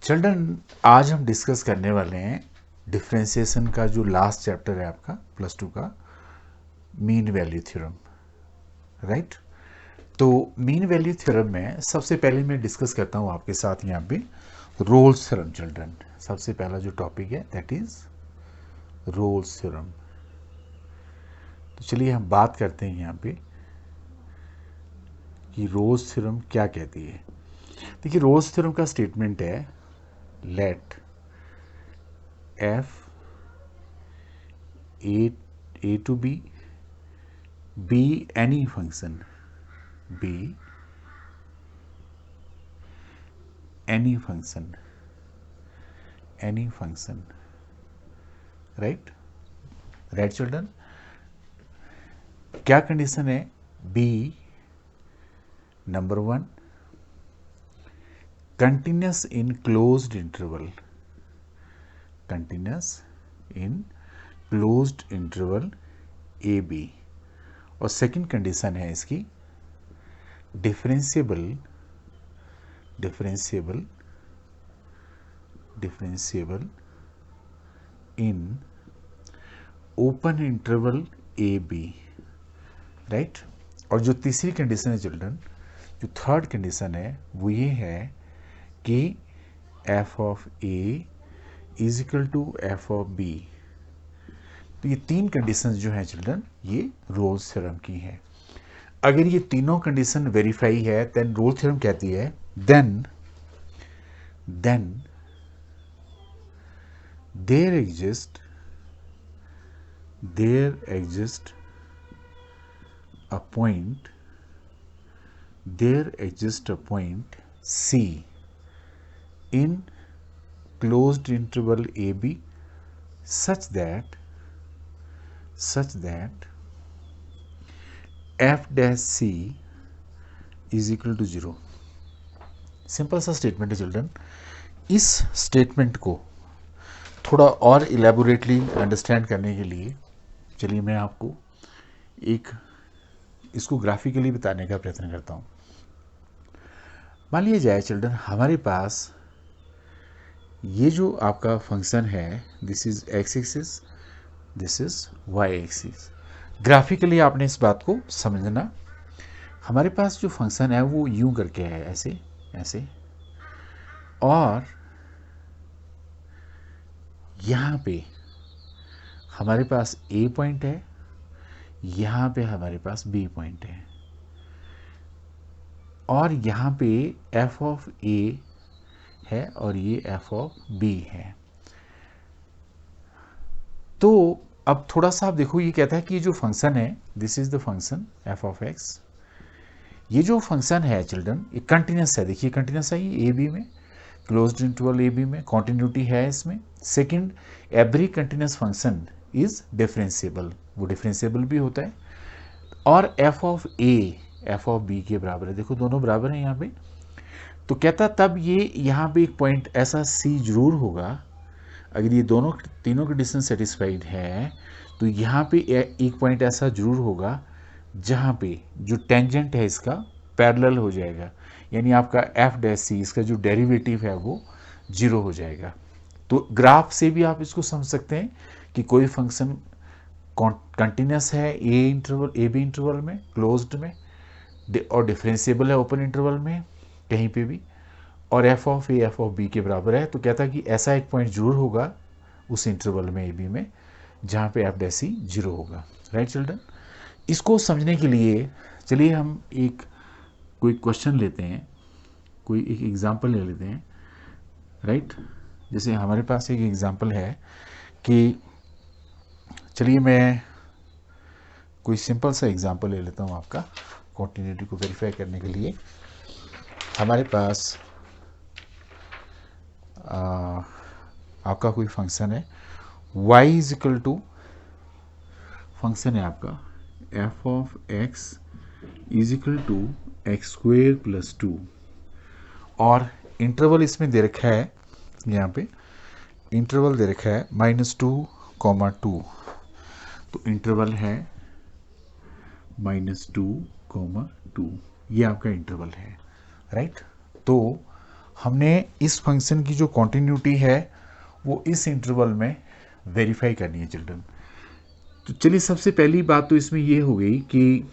Children, आज हम discuss करने वाले हैं डिफरेंशिएशन का जो लास्ट चैप्टर है आपका +2 का, मीन वैल्यू थ्योरम। राइट, तो मीन वैल्यू थ्योरम में सबसे पहले मैं डिस्कस करता हूं आपके साथ यहाँ पे रोल्स थ्योरम। चिल्ड्रन, सबसे पहला जो टॉपिक है दैट इज रोल्स थ्योरम। तो चलिए हम बात करते हैं यहाँ पे कि रोल्स थ्योरम क्या कहती है। देखिए, रोल्स थ्योरम का स्टेटमेंट है let f a to b be any function, be any function, right children। क्या कंडीशन है? b number 1 continuous in closed interval, continuous in closed interval a b, और second condition है इसकी differentiable in open interval A B. Right, और जो तीसरी condition है children, जो थर्ड कंडीशन है वो ये है कि F of A is equal to F of B. तो ये तीन कंडीशंस जो हैं चिल्ड्रन, ये रोल्स थ्योरम की हैं। अगर ये तीनों कंडीशन वेरीफाई है देन रोल्स थ्योरम कहती है then there exist a point C in closed interval AB such that f dash C is equal to 0। Simple सा स्टेटमेंट है चिल्ड्रन। इस स्टेटमेंट को थोड़ा और इलेबोरेटली अंडरस्टैंड करने के लिए चलिए मैं आपको इसको ग्राफिकली बताने का प्रयत्न करता हूँ। मान लिया जाए चिल्ड्रन, हमारे पास ये जो आपका फंक्शन है, this is X axis, this is Y axis. Graphically आपने इस बात को समझना। हमारे पास जो फंक्शन है वो यूं करके है, ऐसे, और यहाँ पे हमारे पास ए पॉइंट है, यहाँ पे हमारे पास बी पॉइंट है, और यहाँ पे एफ ऑफ ए है और ये एफ ऑफ बी है। तो अब थोड़ा सा आप देखो, ये कहता है कि जो फंक्शन है this is the function F of x. ये जो फंक्शन है चिल्ड्रन, ये कंटिन्यूस है। देखिए कंटिन्यूस है ये ए बी में, क्लोज्ड इंटरवल ए बी में कॉन्टिन्यूटी है इसमें। Second, every continuous function is differentiable, वो डिफरेंशिएबल भी होता है। और F of A F of B के बराबर है। देखो दोनों बराबर हैं यहाँ पे। तो कहता तब ये यहाँ पे एक पॉइंट ऐसा सी जरूर होगा, अगर ये तीनों कंडीशन सेटिस्फाइड है तो यहाँ पे एक पॉइंट ऐसा जरूर होगा जहाँ पे जो टेंजेंट है इसका पैरेलल हो जाएगा, यानी आपका एफ डैश सी, इसका जो डेरिवेटिव है वो 0 हो जाएगा। तो ग्राफ से भी आप इसको समझ सकते हैं कि कोई फंक्शन कंटिन्यूस है ए बी इंटरवल में, क्लोज्ड में, और डिफरेंशिएबल है ओपन इंटरवल में कहीं पे भी, और F of A F of B के बराबर है। तो कहता है कि ऐसा एक पॉइंट जरूर होगा उस इंटरवल में ए बी में जहाँ पे एफ डैश सी 0 होगा। राइट चिल्ड्रन, इसको समझने के लिए चलिए हम कोई क्वेश्चन लेते हैं, कोई एक एग्जांपल ले लेते हैं। राइट, जैसे हमारे पास एक एग्जांपल है कि चलिए मैं कोई सिंपल सा एग्जांपल ले लेता हूँ आपका कॉन्टिन्यूटी को वेरीफाई करने के लिए। हमारे पास आपका कोई फंक्शन है y is equal to, function है आपका F of X is equal to X square plus 2, और इंटरवल इसमें दे रखा है, यहाँ पे इंटरवल दे रखा है -2, तो इंटरवल है -2, ये आपका इंटरवल है, राइट। तो हमने इस फंक्शन की जो कॉन्टिन्यूटी है वो इस इंटरवल में वेरीफाई करनी है चिल्ड्रन। तो चलिए सबसे पहली बात तो इसमें ये हो गई कि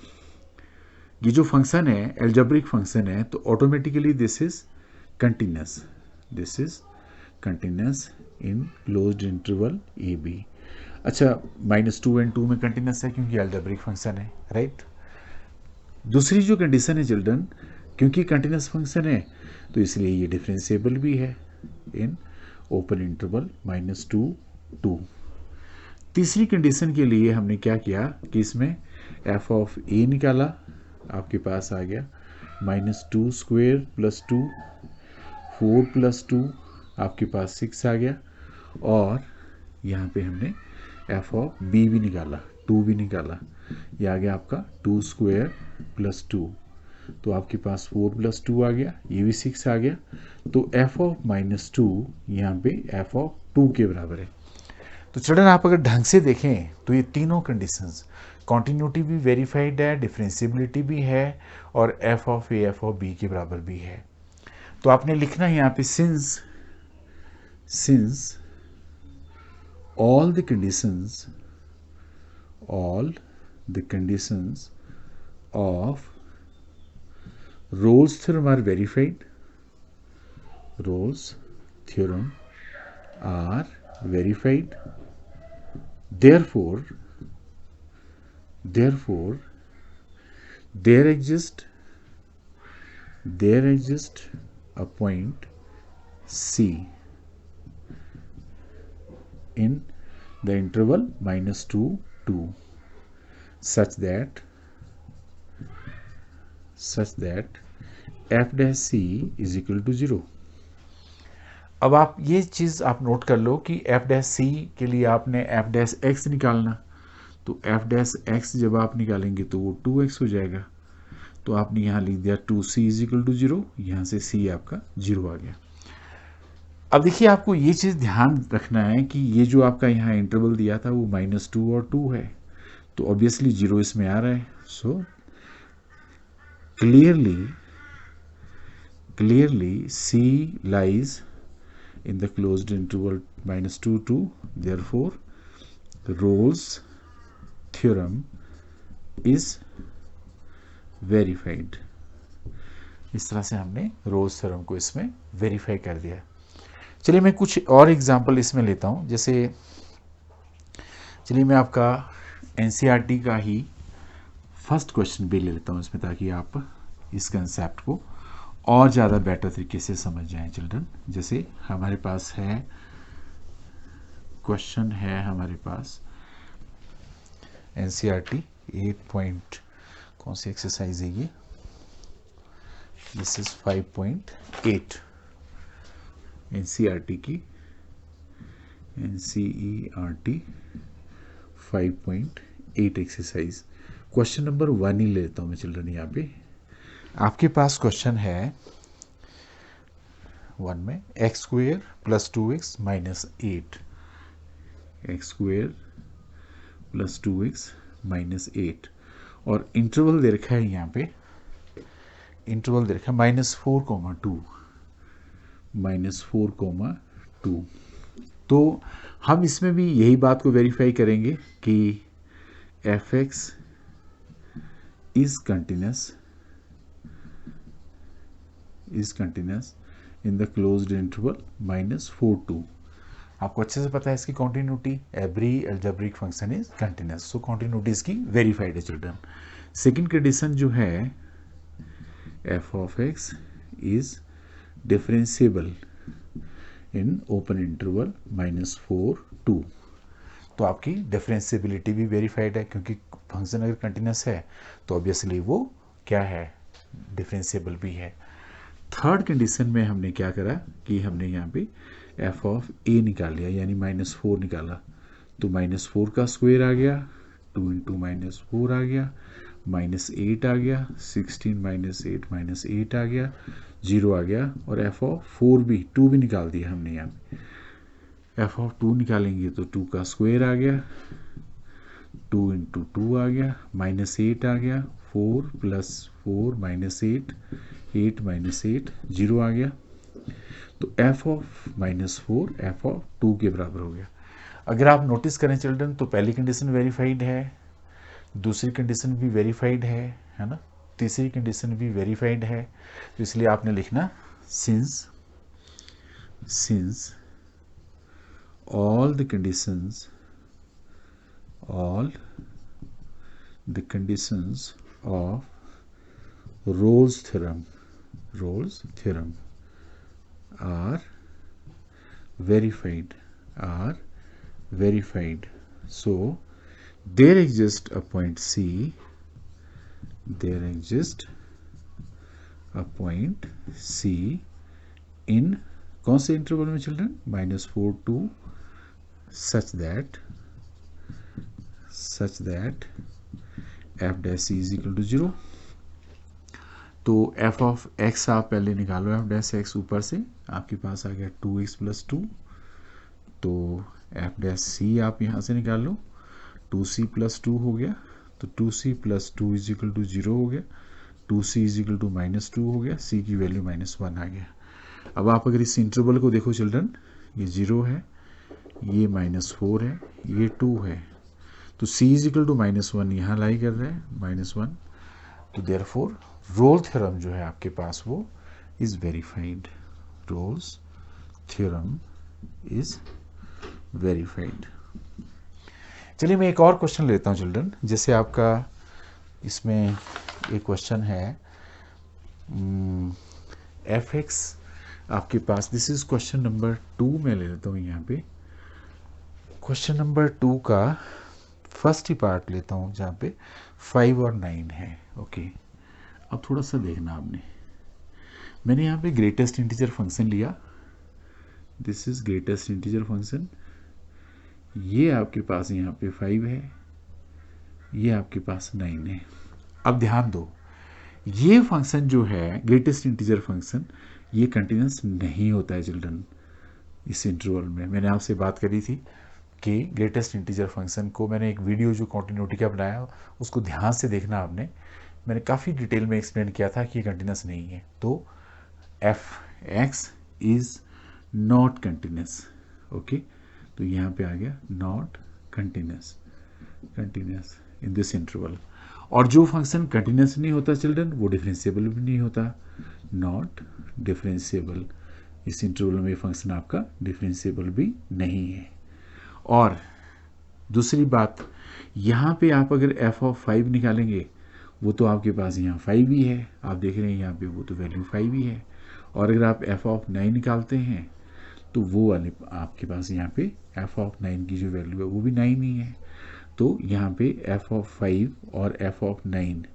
ये जो फंक्शन है एल्जेब्रिक फंक्शन है, तो automatically this is continuous in closed interval A B. अच्छा, -2 और 2 में कंटिन्यूस है क्योंकि एल्जेब्रिक फंक्शन है, राइट। दूसरी जो कंडीशन है चिल्ड्रन, क्योंकि कंटिन्यूस फंक्शन है तो इसलिए ये डिफरेंशिएबल भी है इन ओपन इंटरवल -2, 2। तीसरी कंडीशन के लिए हमने क्या किया कि इसमें एफ ऑफ ए निकाला, आपके पास आ गया -2 स्क्वेयर प्लस 2, 4 प्लस 2, आपके पास 6 आ गया, और यहाँ पे हमने एफ ऑफ बी भी निकाला, 2 भी निकाला, ये आ गया आपका 2 स्क्वेयर प्लस 2, तो आपके पास 4 प्लस 2 आ गया, ये भी 6 आ गया। तो एफ ऑफ -2 यहाँ पे एफ ऑफ 2 के बराबर है। तो चिल्ड्रन आप अगर ढंग से देखें तो ये तीनों कंडीशंस, कॉन्टिन्यूटी भी वेरीफाइड है, डिफरेंशिएबिलिटी भी है, और F of A F of B के बराबर भी है। तो आपने लिखना है यहाँ पे since all the conditions of Rolle's theorem are verified. Rolle's theorem are verified. Therefore, there exists a point C in the interval -2, 2 such that f dash c is equal to 0। अब आप ये चीज़ आप नोट कर लो कि f dash C के लिए आपने f dash x निकालना, तो f डैश एक्स जब आप निकालेंगे तो वो 2x हो जाएगा, तो आपने यहाँ लिख दिया 2c इज इक्वल टू 0, यहाँ से c आपका 0 आ गया। अब देखिए आपको ये चीज़ ध्यान रखना है कि ये जो आपका यहाँ इंटरवल दिया था वो -2 और 2 है, तो ऑब्वियसली 0 इसमें आ रहा है। सो clearly c lies in the closed interval -2, 2, therefore Rolle's theorem is verified। इस तरह से हमने रोल्स थ्योरम को इसमें वेरीफाई कर दिया। चलिए मैं कुछ और एग्जांपल इसमें लेता हूँ, जैसे चलिए मैं आपका एनसीईआरटी का ही फर्स्ट क्वेश्चन भी ले लेता हूँ इसमें, ताकि आप इस कंसेप्ट को और ज़्यादा बेटर तरीके से समझ जाएं चिल्ड्रन। जैसे हमारे पास है क्वेश्चन है हमारे पास एनसीईआरटी 8 कौन सी एक्सरसाइज है ये, दिस इज 5.8 एनसीईआरटी की, एनसीईआरटी 5.8 एक्सरसाइज। क्वेश्चन नंबर 1 ही लेता हूँ मैं चिल्ड्रन। यहाँ पे आपके पास क्वेश्चन है 1 में x square plus 2x minus 8, x square plus 2x minus 8, और इंटरवल दे रखा है यहाँ पे, इंटरवल दे रखा है -4,2। तो हम इसमें भी यही बात को वेरीफाई करेंगे कि F x is continuous in the closed interval -4, 2। आपको अच्छे से पता है इसकी continuity, every algebraic function is continuous, so continuity इसकी वेरीफाइड है चिल्ड्रन। सेकेंड कंडीशन जो है F of X is differentiable in open interval -4, 2, तो आपकी डिफरेंशिएबिलिटी भी वेरीफाइड है, क्योंकि फंक्शन अगर कंटिन्यूस है तो ऑब्वियसली वो क्या है, डिफरेंशिएबल भी है। थर्ड कंडीशन में हमने क्या करा कि हमने यहाँ पे एफ ऑफ ए निकाल लिया, यानी -4 निकाला, तो -4 का स्क्वायर आ गया, 2 × -4 आ गया, -8 आ गया, 16 - 8 आ गया, 0 आ गया, और एफ ऑफ 4 भी 2 भी निकाल दिया हमने यहाँ पे। एफ ऑफ 2 निकालेंगे तो 2 का स्क्वायर आ गया, 2 × 2 आ गया, -8 आ गया, 4 + 4 -8, 8 - 8, 0 आ गया। तो एफ ऑफ -4 एफ ऑफ 2 के बराबर हो गया। अगर आप नोटिस करें चिल्ड्रन, तो पहली कंडीशन वेरीफाइड है, दूसरी कंडीशन भी वेरीफाइड है ना, तीसरी कंडीशन भी वेरीफाइड है। तो इसलिए आपने लिखना since all the conditions of Rolle's theorem are verified. So there exists a point C. In कौन से इंटरवल में children? -4 to such that f dash c is equal to 0। तो f of x आप पहले निकालो, f dash x ऊपर से आपके पास आ गया 2x + 2। तो f dash c आप यहाँ से निकाल लो, 2c + 2 हो गया, तो 2c + 2 is equal to 0 हो गया, 2c is equal to -2 हो गया, c की वैल्यू -1 आ गया। अब आप अगर इस इंटरवल को देखो चिल्ड्रन, ये 0 है, ये -4 है, ये 2 है, तो c is equal to -1 यहाँ लाई कर रहा है, -1। तो देयरफॉर रोल थ्योरम जो है आपके पास वो is verified. Rolle's theorem is verified. चलिए मैं एक और क्वेश्चन लेता हूँ चिल्ड्रन। जैसे आपका इसमें एक क्वेश्चन है f(x) आपके पास, दिस इज क्वेश्चन नंबर 2 में ले लेता हूँ यहाँ पे। क्वेश्चन नंबर 2 का फर्स्ट ही पार्ट लेता हूँ जहाँ पे 5 और 9 है। ओके, अब थोड़ा सा देखना आपने, मैंने यहाँ पे ग्रेटेस्ट इंटीजर फंक्शन लिया, this is greatest integer function. ये आपके पास यहाँ पे 5 है, ये आपके पास 9 है। अब ध्यान दो, ये फंक्शन जो है ग्रेटेस्ट इंटीजर फंक्शन, ये कंटिन्यूस नहीं होता है चिल्ड्रन। इस इंटरवल में मैंने आपसे बात करी थी कि ग्रेटेस्ट इंटीजर फंक्शन को, मैंने एक वीडियो जो कॉन्टिन्यूटी का बनाया उसको ध्यान से देखना आपने, मैंने काफ़ी डिटेल में एक्सप्लेन किया था कि ये कंटिन्यूस नहीं है। तो f(x) is not continuous. Okay, तो यहाँ पे आ गया not continuous in this interval. और जो फंक्शन कंटिन्यूस नहीं होता चिल्ड्रन, वो डिफरेंशिएबल भी नहीं होता, नॉट डिफरेंशिएबल। इस इंटरवल में फंक्शन आपका डिफरेंशिएबल भी नहीं है। और दूसरी बात, यहाँ पे आप अगर f of 5 निकालेंगे, वो तो आपके पास यहाँ 5 ही है, आप देख रहे हैं यहाँ पे वो तो वैल्यू 5 ही है। और अगर आप f of 9 निकालते हैं तो वो वाले आपके पास यहाँ पे f of 9 की जो वैल्यू है वो भी 9 ही है। तो यहाँ पे f of 5 और f of 9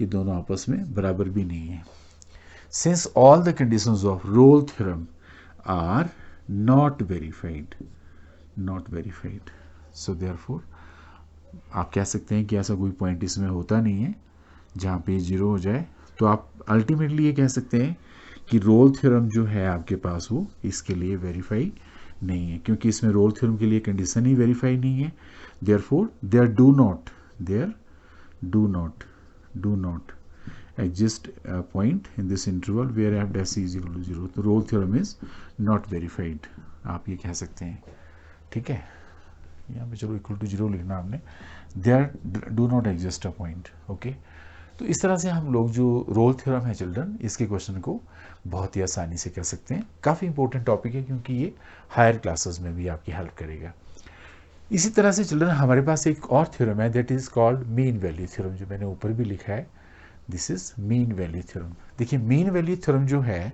ये दोनों आपस में बराबर भी नहीं है। Since all the conditions of Rolle theorem are not verified, so therefore आप कह सकते हैं कि ऐसा कोई पॉइंट इसमें होता नहीं है जहाँ पे 0 हो जाए। तो आप अल्टीमेटली ये कह सकते हैं कि रोल थ्योरम जो है आपके पास वो इसके लिए वेरीफाई नहीं है, क्योंकि इसमें रोल थ्योरम के लिए कंडीशन ही वेरीफाई नहीं है। Therefore there do not exist a point in this interval where f dash c is equal to 0। तो Rolle theorem is not verified, आप ये कह सकते हैं। ठीक है, यहाँ पे चलो इक्वल टू 0 लिखना आपने, there do not exist a point. Okay, तो इस तरह से हम लोग जो रोल थ्योरम है चिल्ड्रन, इसके क्वेश्चन को बहुत ही आसानी से कर सकते हैं। काफ़ी इंपॉर्टेंट टॉपिक है क्योंकि ये हायर क्लासेस में भी आपकी हेल्प करेगा। इसी तरह से चिल्ड्रन हमारे पास एक और थ्योरम है, that is called mean value theorem, जो मैंने ऊपर भी लिखा है, this is mean value theorem. देखिए मीन वैल्यू थ्योरम जो है,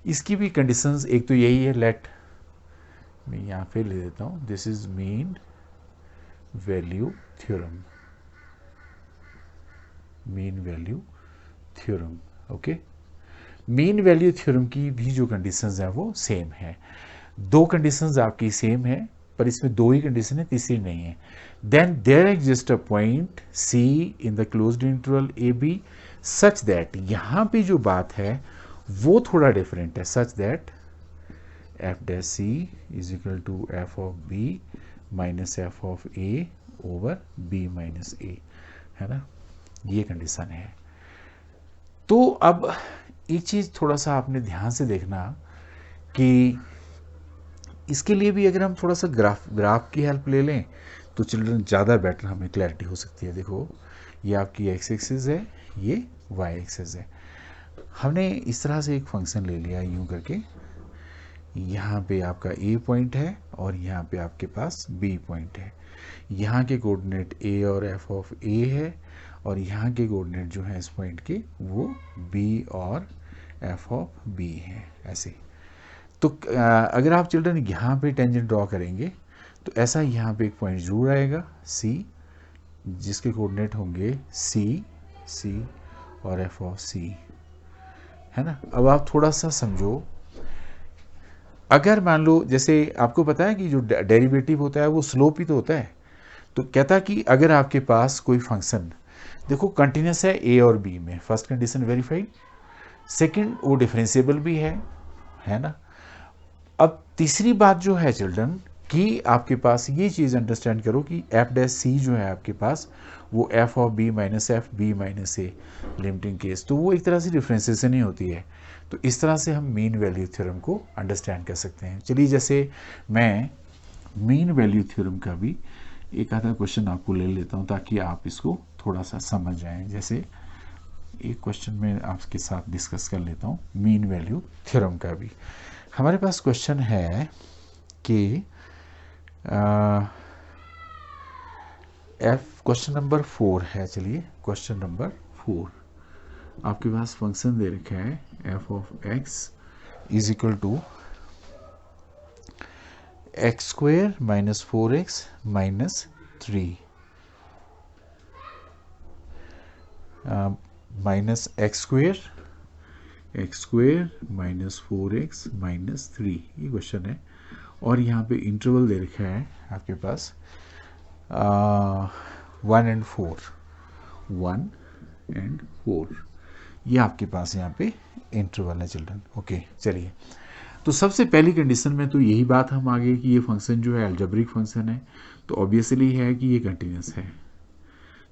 इसकी भी कंडीशंस एक तो यही है, लेट मैं यहाँ पे ले देता हूँ, this is mean value theorem, mean value theorem. Okay, mean value theorem की भी जो कंडीशंस हैं वो सेम है। दो कंडीशंस आपकी सेम है, पर इसमें 2 ही कंडीशन है, तीसरी नहीं है। Then there exist a point C in the closed interval A B such that, यहाँ पे जो बात है वो थोड़ा डिफरेंट है, such that F dash C is equal to F of B minus F of A over B minus A, है ना, ये कंडीशन है। तो अब एक चीज़ थोड़ा सा आपने ध्यान से देखना कि इसके लिए भी अगर हम थोड़ा सा ग्राफ की हेल्प ले लें तो चिल्ड्रन ज़्यादा बेटर हमें क्लैरिटी हो सकती है। देखो ये आपकी एक्स एक्सिस है, ये वाई एक्सिस है। हमने इस तरह से एक फंक्शन ले लिया यूं करके, यहाँ पे आपका ए पॉइंट है और यहाँ पे आपके पास बी पॉइंट है। यहाँ के कोऑर्डिनेट ए और एफ ऑफ ए है और यहाँ के कोऑर्डिनेट जो है इस पॉइंट के वो बी और एफ ऑफ बी है, ऐसे। तो अगर आप चिल्ड्रन यहाँ पे टेंजेंट ड्रॉ करेंगे तो ऐसा यहाँ पे एक पॉइंट जरूर आएगा सी, जिसके कोऑर्डिनेट होंगे सी, सी और एफ ऑफ सी, है ना। अब आप थोड़ा सा समझो, अगर मान लो जैसे आपको पता है कि जो डेरिवेटिव होता है वो स्लोप ही तो होता है, तो कहता कि अगर आपके पास कोई फंक्शन देखो कंटिन्यूस है ए और बी में, फर्स्ट कंडीशन वेरीफाइड, सेकंड वो डिफरेंशिएबल भी है ना। अब तीसरी बात जो है चिल्ड्रन कि आपके पास ये चीज़ अंडरस्टैंड करो कि एफ डैश सी जो है आपके पास वो F of B minus F B minus A limiting case, तो वो एक तरह से डिफ्रेंसिएशन ही होती है। तो इस तरह से हम मीन वैल्यू थ्योरम को अंडरस्टैंड कर सकते हैं। चलिए जैसे मैं मीन वैल्यू थ्योरम का भी एक आधा क्वेश्चन आपको ले लेता हूँ ताकि आप इसको थोड़ा सा समझ जाएं। जैसे एक क्वेश्चन में आपके साथ डिस्कस कर लेता हूँ मीन वैल्यू थ्योरम का भी। हमारे पास क्वेश्चन है कि क्वेश्चन नंबर 4 है। चलिए क्वेश्चन नंबर 4, आपके पास फंक्शन दे रखा है F of X is equal to X square minus 4x minus 3 minus X square minus 4x minus 3, ये क्वेश्चन है। और यहाँ पे इंटरवल दे रखा है आपके पास 1 and 4, ये आपके पास यहाँ पे इंटरवल है चिल्ड्रन। ओके चलिए, तो सबसे पहली कंडीशन में तो यही बात हम आगे कि ये फंक्शन जो है अलजेब्रिक फंक्शन है, तो ऑब्वियसली है कि ये कंटिन्यूस है,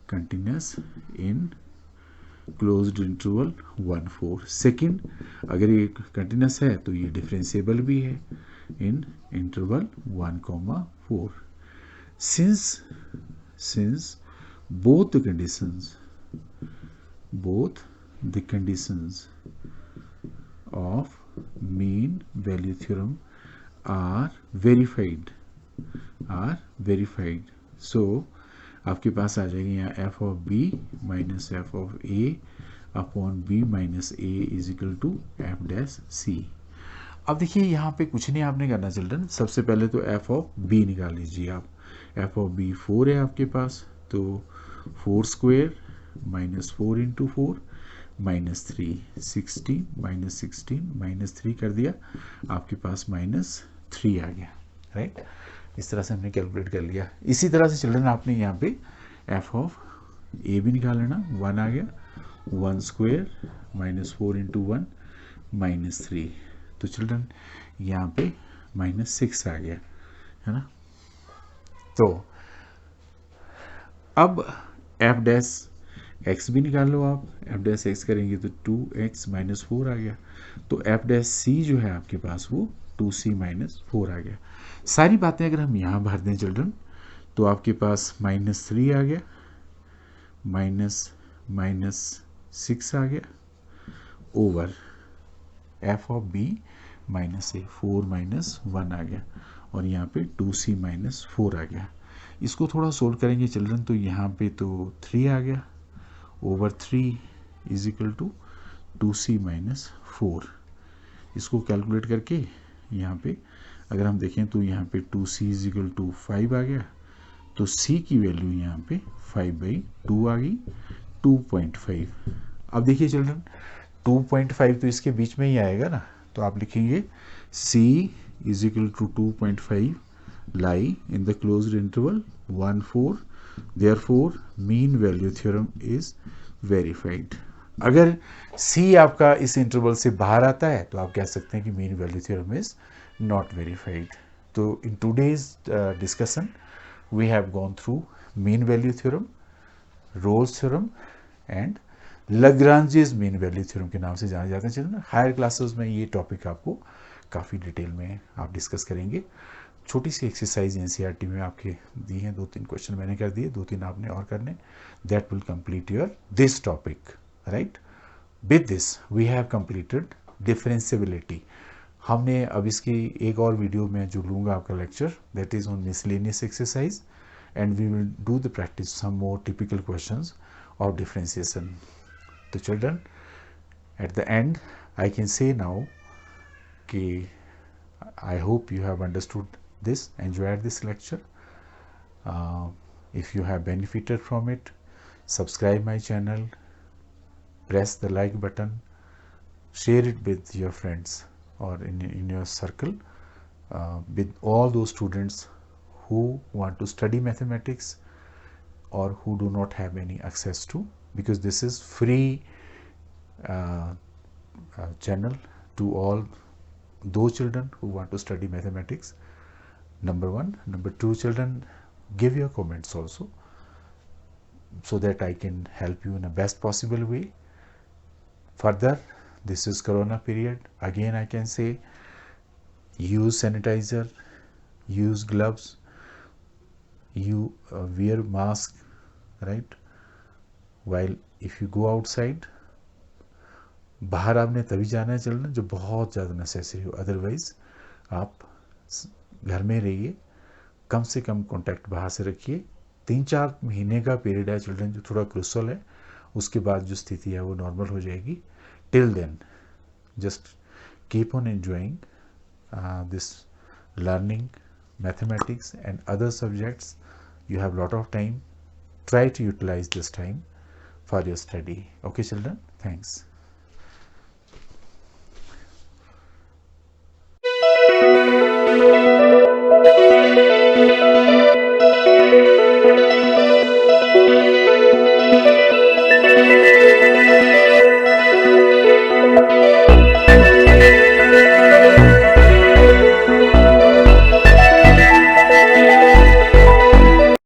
continuous in closed interval 1 4। Second, अगर ये कंटिन्यूस है तो ये डिफरेंशिएबल भी है इन interval 1 4। since both the conditions of mean value theorem are verified, so आपके पास आ जाएगी यहाँ F of B minus F of A upon B minus A is equal to F dash C. अब देखिए यहाँ पे कुछ नहीं आपने करना चिल्ड्रन, सबसे पहले तो एफ ऑफ बी निकाल लीजिए आप। एफ ऑफ बी 4 है आपके पास, तो 4 square minus 4 into 4 minus 3, 16 minus 16 minus 3 कर दिया, आपके पास माइनस 3 आ गया, राइट। इस तरह से हमने कैलकुलेट कर लिया। इसी तरह से चिल्ड्रन आपने यहाँ पे एफ ऑफ ए भी निकाल लेना, 1 आ गया, 1 स्क्वेयर माइनस 4 इंटू 1 माइनस 3, तो चिल्ड्रन यहाँ पे माइनस 6 आ गया, है ना। तो अब एफ डैश एक्स भी निकाल लो आप, एफ डैश एक्स करेंगे तो 2x माइनस 4 आ गया, तो एफ डैश सी जो है आपके पास वो 2c माइनस 4 आ गया। सारी बातें अगर हम यहाँ भर दें चिल्ड्रन तो आपके पास माइनस 3 आ गया, माइनस 6 आ गया over F of B minus A 4 minus 1 आ गया, और यहाँ पे 2c माइनस 4 आ गया। इसको थोड़ा सोल्व करेंगे चिल्ड्रन तो यहाँ पे तो 3 आ गया over 3 is equal to 2c minus 4। इसको कैलकुलेट करके यहाँ पे अगर हम देखें तो यहाँ पे 2c इज इक्वल टू 5 आ गया, तो c की वैल्यू यहाँ पे 5/2 आ गई, 2.5। अब देखिए चिल्ड्रन 2.5 तो इसके बीच में ही आएगा ना, तो आप लिखेंगे c is equal to 2.5 lie in the closed interval 1 4, therefore mean value theorem is verified. अगर C आपका इस इंटरवल से बाहर आता है तो आप कह सकते हैं कि mean value theorem is not verified. तो in today's discussion we have gone through mean value theorem, Rolle's theorem and Lagrange's mean value theorem के नाम से जाने जाते हैं. चलिए हायर क्लासेस में ये टॉपिक आपको काफ़ी डिटेल में आप डिस्कस करेंगे. छोटी सी एक्सरसाइज एनसीईआरटी में आपके दी हैं, 2-3 क्वेश्चन मैंने कर दिए, 2-3 आपने और करने. That will complete your this topic, right. With this we have completed differentiability. हमने अब इसकी एक और वीडियो में जो लूँगा आपका lecture, that is on miscellaneous exercise, and we will do the practice some more typical questions of differentiation. तो children, at the end I can say now कि I hope you have understood this, enjoyed this lecture. If you have benefited from it, subscribe my channel, press the like button, share it with your friends or in your circle, with all those students who want to study mathematics or who do not have any access to, because this is free channel to all those children who want to study mathematics. Number one. Number two, children, give your comments also so that I can help you in the best possible way. Further, this is corona period. Again, I can say use sanitizer, use gloves, you wear mask, right, while if you go outside. बाहर आपने तभी जाना है चलना जो बहुत ज़्यादा necessary हो, अदरवाइज आप घर में रहिए, कम से कम कांटेक्ट बाहर से रखिए. 3-4 महीने का पीरियड है चिल्ड्रन जो थोड़ा क्रूशल है, उसके बाद जो स्थिति है वो नॉर्मल हो जाएगी. Till then just keep on enjoying this learning mathematics and other subjects. You have lot of time. Try to utilize this time for your study. Okay children, thanks.